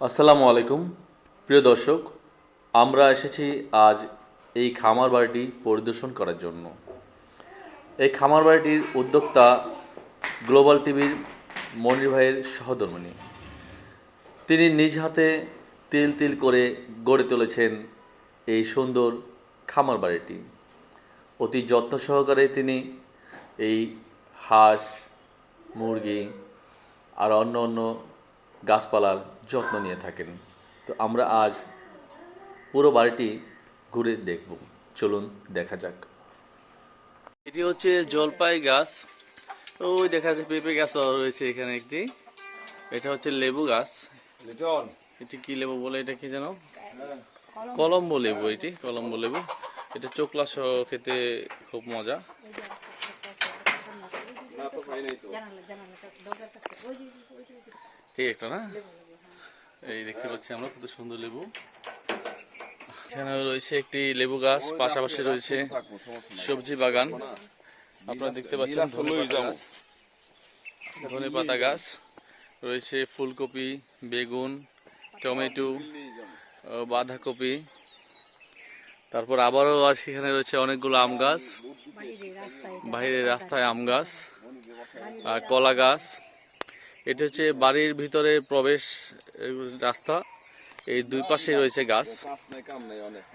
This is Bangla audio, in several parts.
আসসালামু আলাইকুম প্রিয় দর্শক, আমরা এসেছি আজ এই খামার বাড়িটি পরিদর্শন করার জন্য। এই খামার বাড়িটির উদ্যোক্তা গ্লোবাল টিভির মনির ভাইয়ের সহধর্মিণী। তিনি নিজ হাতে তিল তিল করে গড়ে তুলেছেন এই সুন্দর খামার বাড়িটি। অতি যত্ন সহকারে তিনি এই হাঁস, মুরগি আর অন্য অন্য গাছপালার যত্ন নিয়ে থাকেন। তো আমরা আজ পুরো বাড়িটি ঘুরে দেখব, চলুন দেখা যাক। এটি হচ্ছে জলপাই গাছ, ওই দেখা যাচ্ছে পেঁপে গাছ রয়েছে এখানে একটি। এটা হচ্ছে লেবু গাছ। এটি কি লেবু বলে, এটা কি যেন কলম্বো লেবু, এটি কলম্বো লেবু। এটা চোকলা সহ খেতে খুব মজা। এই একটা না, এই দেখতে পাচ্ছি আমরা কত সুন্দর লেবু। এখানে রয়েছে একটি লেবু গাছ, পাশাপাশি রয়েছে সবজি বাগান। আপনারা দেখতে পাচ্ছেন ধনেপাতা গাছ রয়েছে, ফুলকপি, বেগুন, টমেটো, বাঁধাকপি। তারপর আবারও আছে, এখানে রয়েছে অনেকগুলো আম গাছ, বাইরের রাস্তায় আম গাছ আর কলা গাছ। এটা হচ্ছে বাড়ির ভিতরে প্রবেশ রাস্তা, এই দুই পাশে রয়েছে গাছ।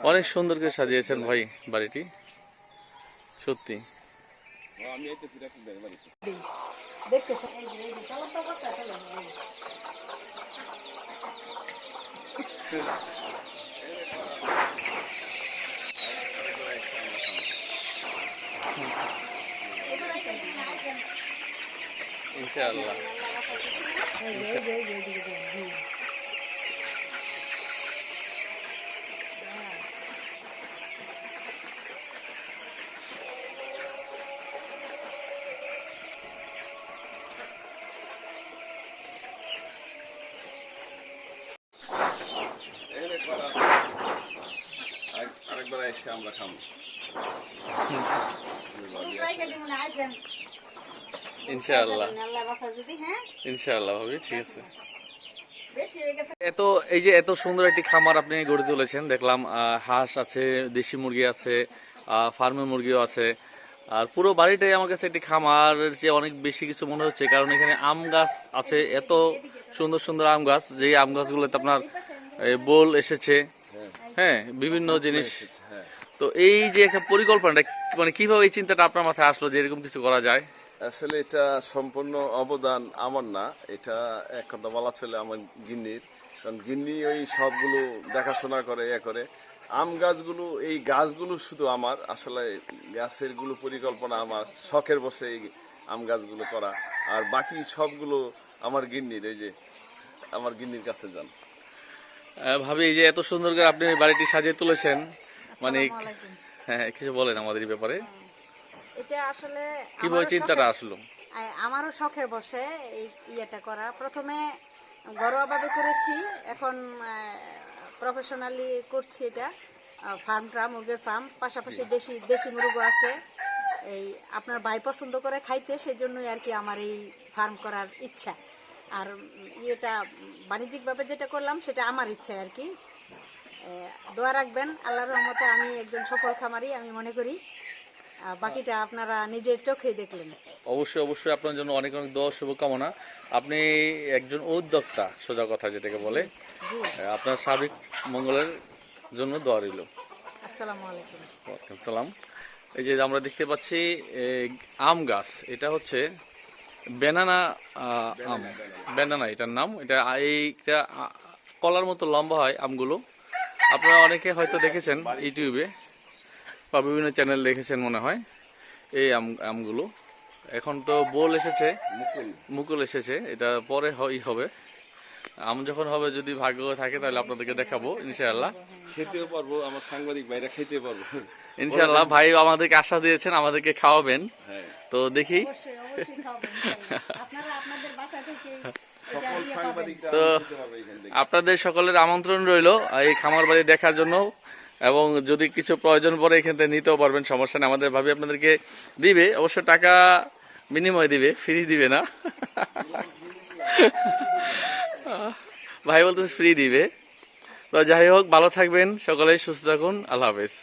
অনেক সুন্দর করে সাজিয়েছেন ভাই বাড়িটি, সত্যি। ইনশাআল্লাহ। আরেকবার এসে আমরা খাবো। ইনশাআল্লাহ, ইনশাআল্লাহ ভাবি, ঠিক আছে। এই যে এত সুন্দর একটি খামার আপনি গড়ে তুলেছেন, দেখলাম হাঁস আছে, দেশি মুরগি আছে, ফার্মের মুরগিও আছে। আর পুরো বাড়িটাই আমার কাছে একটি খামারের চেয়ে অনেক বেশি কিছু মনে হচ্ছে, কারণ এখানে আম গাছ আছে, এত সুন্দর সুন্দর আম গাছ, যে আম গাছগুলোতে আপনার বোল এসেছে, হ্যাঁ, বিভিন্ন জিনিস। তো এই যে একটা পরিকল্পনাটা, মানে কিভাবে এই চিন্তাটা আপনার মাথায় আসলো যে এরকম কিছু করা যায়? আসলে এটা সম্পূর্ণ অবদান আমার না, এটা এক কথা বলা চলে আমার গিন্নির। কারণ গিন্নি ওই সবগুলো দেখাশোনা করে, করে আম গাছগুলো, এই গাছগুলো শুধু আমার, আসলে গাছের গুলো পরিকল্পনা আমার, শখের বসে এই আম গাছগুলো করা। আর বাকি সবগুলো আমার গিন্নির, এই যে আমার গিন্নির কাছে যান। ভাবি, এই যে এত সুন্দর করে আপনি বাড়িটি সাজিয়ে তুলেছেন, মানে হ্যাঁ, কিছু বলেন আমাদের এই ব্যাপারে। এটা আসলে কিভাবে চিন্তাটা আসলো? আমারও শখের বসে এই ইয়েটা করা। প্রথমে ঘরোয়াভাবে করেছি, এখন প্রফেশনালি করছি এটা। ফার্মটা মুরগির ফার্ম, পাশাপাশি দেশি দেশি মুরগও আছে। এই আপনার ভাই পছন্দ করে খাইতে, সেই জন্যই আর কি আমার এই ফার্ম করার ইচ্ছা। আর ইয়েটা বাণিজ্যিকভাবে যেটা করলাম সেটা আমার ইচ্ছা আর কি। দোয়া রাখবেন, আল্লাহর রহমতে আমি একজন সফল খামারি আমি মনে করি। বাকিটা আপনারা নিজের চোখেই দেখলেন। অবশ্যই অবশ্যই, আপনার জন্য অনেক অনেক দোয়া, শুভকামনা। আপনি একজন উদ্যোক্তা, সোজা কথা যেটাকে বলে। আপনার সার্বিক মঙ্গলের জন্য দোয়া রইল। আসসালামু আলাইকুম। ওয়ালাইকুম সালাম। এই যে আমরা দেখতে পাচ্ছি আম গাছ, এটা হচ্ছে ব্যানানা আম, ব্যানানা এটার নাম। এটা এইটা কলার মতো লম্বা হয় আমগুলো। আপনারা অনেকে হয়তো দেখেছেন ইউটিউবে বা বিভিন্ন চ্যানেল দেখেছেন মনে হয় এই আমগুলো। এখন তো বোল এসেছে, মুকুল এসেছে, এটা পরে হবে। আম যখন হবে, যদি ভাগ্য থাকে তাহলে আপনাদেরকে দেখাবো ইনশাআল্লাহ। খেতেও পারবো, আমার সাংবাদিক ভাইরা খেতে পারবো ইনশাআল্লাহ। ভাই আমাদেরকে আশ্বাস দিয়েছেন আমাদেরকে খাওয়াবেন, তো দেখি। তো আপনাদের সকলের আমন্ত্রণ রইল এই খামার বাড়ি দেখার জন্য, এবং যদি কিছু প্রয়োজন পড়ে এখান থেকে নিতেও পারবেন, সমস্যা নেই। আমাদের ভাবি আপনাদেরকে দিবে, অবশ্য টাকা বিনিময় দিবে, ফ্রি দিবে না। ভাই বলতেছে ফ্রি দিবে। তো যাই হোক, ভালো থাকবেন সকলেই, সুস্থ থাকুন, আল্লাহ হাফেজ।